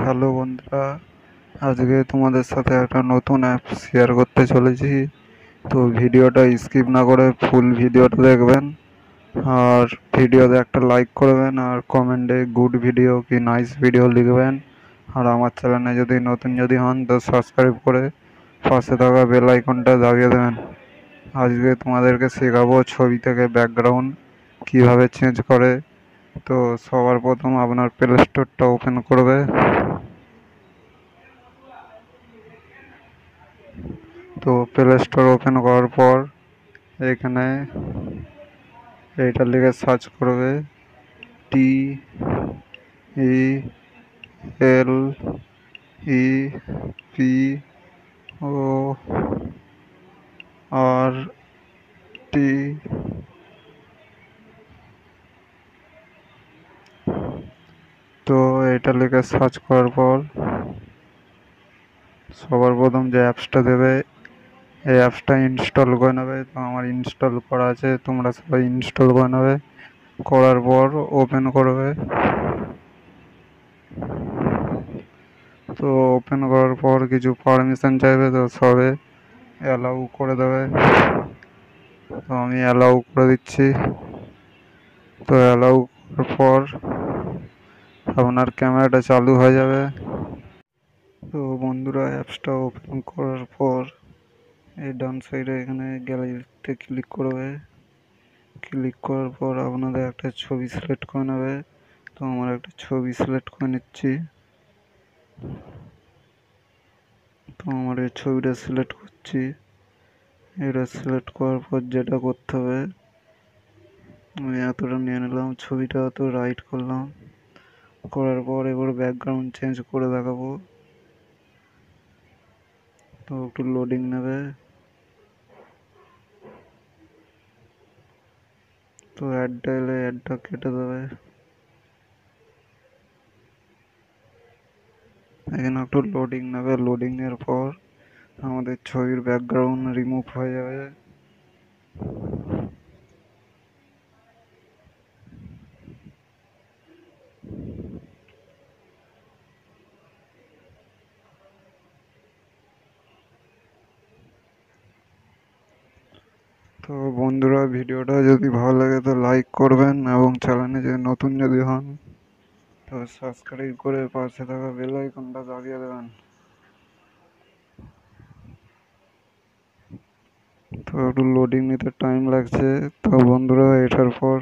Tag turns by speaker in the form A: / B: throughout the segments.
A: Hello বন্ধুরা, আজকে তোমাদের সাথে একটা নতুন অ্যাপ শেয়ার করতে চলেছি। তো ভিডিওটা স্কিপ না করে ফুল ভিডিওটা দেখবেন। আর ভিডিওতে একটা লাইক করবেন আর কমেন্টে গুড ভিডিও কি নাইস ভিডিও লিখবেন। আর আমার চ্যানেলে যদি নতুন হন তো সাবস্ক্রাইব করে পাশে থাকা বেল আইকনটা দাবিয়ে দেবেন। আজকে তোমাদেরকে শেখাবো ছবি থেকে ব্যাকগ্রাউন্ড কিভাবে চেঞ্জ করে। তো সবার প্রথম আপনার প্লে স্টোরটা ওপেন করবে। তো প্লে স্টোর ওপেন করার পর এখানে এইটা লিখে সার্চ করবে TELEPORT। তো এটা লিখে সার্চ করার পর সবার প্রথম যে অ্যাপসটা দেবে এই অ্যাপসটা ইনস্টল করে নেবে। তো আমার ইনস্টল করা আছে, তোমরা সবাই ইনস্টল করে নেবে। করার পর ওপেন করবে। তো ওপেন করার পর কিছু পারমিশন চাইবে, তো সবে অ্যালাউ করে দেবে। তো আমি অ্যালাউ করে দিচ্ছি। তো অ্যালাউ করার পর আপনার ক্যামেরাটা চালু হয়ে যাবে। তো বন্ধুরা, অ্যাপসটা ওপেন করার পর এই ডান সাইডে এখানে গ্যালারিতে ক্লিক করবে। ক্লিক করার পর আপনাদের একটা ছবি সিলেক্ট করে নেবে। তো আমার একটা ছবি সিলেক্ট করে নিচ্ছি। তো আমার এই ছবিটা সিলেক্ট করছি। এটা সিলেক্ট করার পর যেটা করতে হবে, আমি এতটা নিয়ে নিলাম, ছবিটা এত রাইট করলাম। করার পর এবার ব্যাকগ্রাউন্ড চেঞ্জ করে দেখাবো। তো একটু লোডিং নেবে। তো অ্যাডটা এলে অ্যাডটা কেটে দেবে। এখানে একটু লোডিং নেবে। লোডিং এর পর আমাদের ছবির ব্যাকগ্রাউন্ড রিমুভ হয়ে যাবে। তো বন্ধুরা, ভিডিওটা যদি ভালো লাগে তো লাইক করবেন এবং চ্যানেলে যদি নতুন হন তো সাবস্ক্রাইব করে পাশে থাকা বেল আইকনটা দাবিয়ে দেবেন। তো একটু লোডিং নিতে টাইম লাগছে। তো বন্ধুরা, এটার পর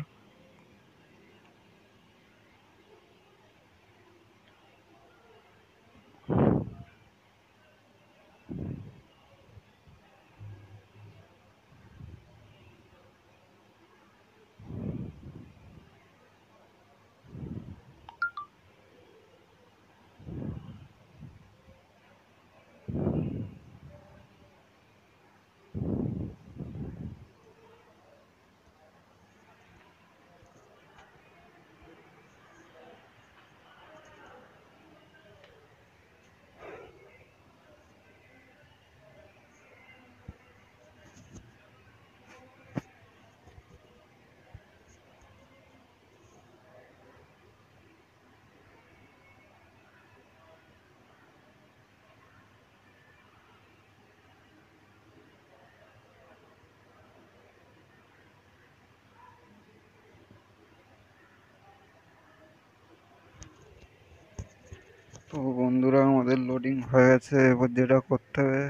A: তো বন্ধুরা, আমাদের লোডিং হয়ে গেছে। এবার যেটা করতে হবে,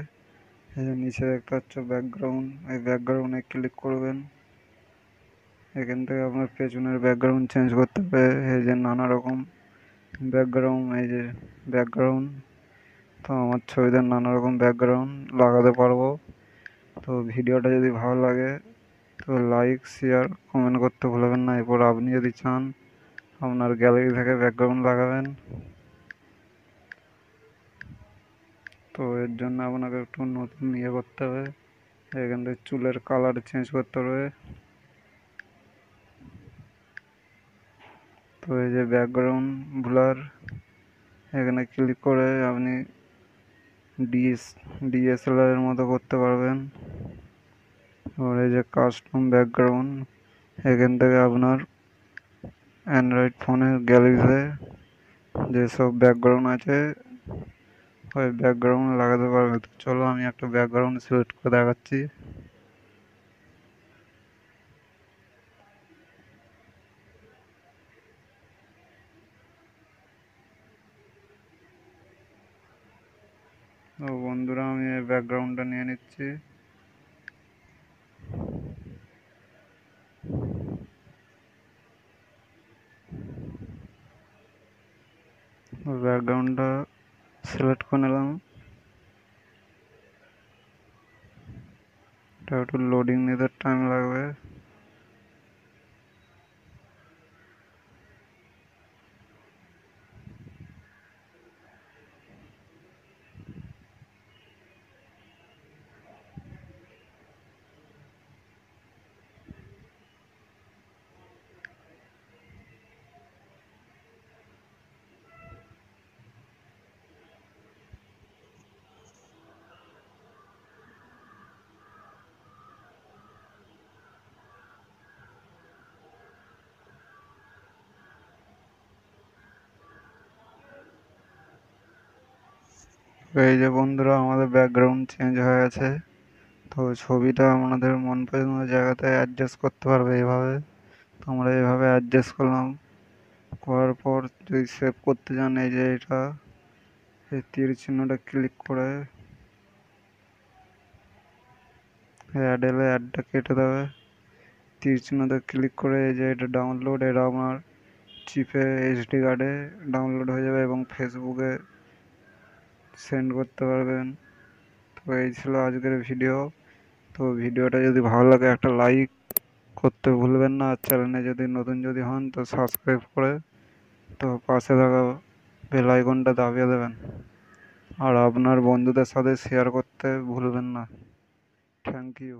A: এই যে নিচে দেখতে পাচ্ছ ব্যাকগ্রাউন্ড, এই ব্যাকগ্রাউন্ডে ক্লিক করবেন। এখান থেকে আপনার পেছনের ব্যাকগ্রাউন্ড চেঞ্জ করতে হবে। এই যে নানা রকম ব্যাকগ্রাউন্ড, এই যে ব্যাকগ্রাউন্ড। তো আমার ছবিতে নানা রকম ব্যাকগ্রাউন্ড লাগাতে পারবো। তো ভিডিওটা যদি ভালো লাগে তো লাইক শেয়ার কমেন্ট করতে ভুলবেন না। এরপর আপনি যদি চান আপনার গ্যালারি থেকে ব্যাকগ্রাউন্ড লাগাবেন, তো এর জন্য আপনাকে একটু নতুন করতে হবে। এখান থেকে চুলের কালার চেঞ্জ করতে হবে। তো এই যে ব্যাকগ্রাউন্ড ব্লার, এখানে ক্লিক করে আপনি ডিএসএলআর এর মতো করতে পারবেন। আর এই যে কাস্টম ব্যাকগ্রাউন্ড, এখান থেকে আপনার অ্যান্ড্রয়েড ফোনের গ্যালারিতে যেসব ব্যাকগ্রাউন্ড আছে ওই ব্যাকগ্রাউন্ড লাগাতে পারবে। তো চলো আমি একটা ব্যাকগ্রাউন্ড সিলেক্ট করে দেখাচ্ছি। তো বন্ধুরা আমি এই ব্যাকগ্রাউন্ডটা নিয়ে নিচ্ছি। ব্যাকগ্রাউন্ডটা সিলেক্ট করে নিলাম। এটা একটু লোডিং নিতে টাইম লাগবে। এই যে বন্ধুরা আমাদের ব্যাকগ্রাউন্ড চেঞ্জ হয়ে গেছে। তো ছবিটা আমাদের মন পছন্দ জায়গাতে অ্যাডজাস্ট করতে পারবে এইভাবে। তো আমরা এইভাবে অ্যাডজাস্ট করলাম। করার পর যদি সেভ করতে চান এই যে এটা এই তীর চিহ্নটা ক্লিক করে অ্যাড এলে অ্যাডটা কেটে দেবে। তীর চিহ্নতে ক্লিক করে এই যে এটা ডাউনলোড, এটা আমার চিপে এইচডি কার্ডে ডাউনলোড হয়ে যাবে এবং ফেসবুকে সেন্ড করতে পারবেন। তো এই ছিল আজকের ভিডিও। তো ভিডিওটা যদি ভালো লাগে একটা লাইক করতে ভুলবেন না। আর চ্যানেলে যদি নতুন যদি হন তো সাবস্ক্রাইব করে তো পাশে থাকা বেল আইকনটা দাবিয়ে দেবেন। আর আপনার বন্ধুদের সাথে শেয়ার করতে ভুলবেন না। Thank you.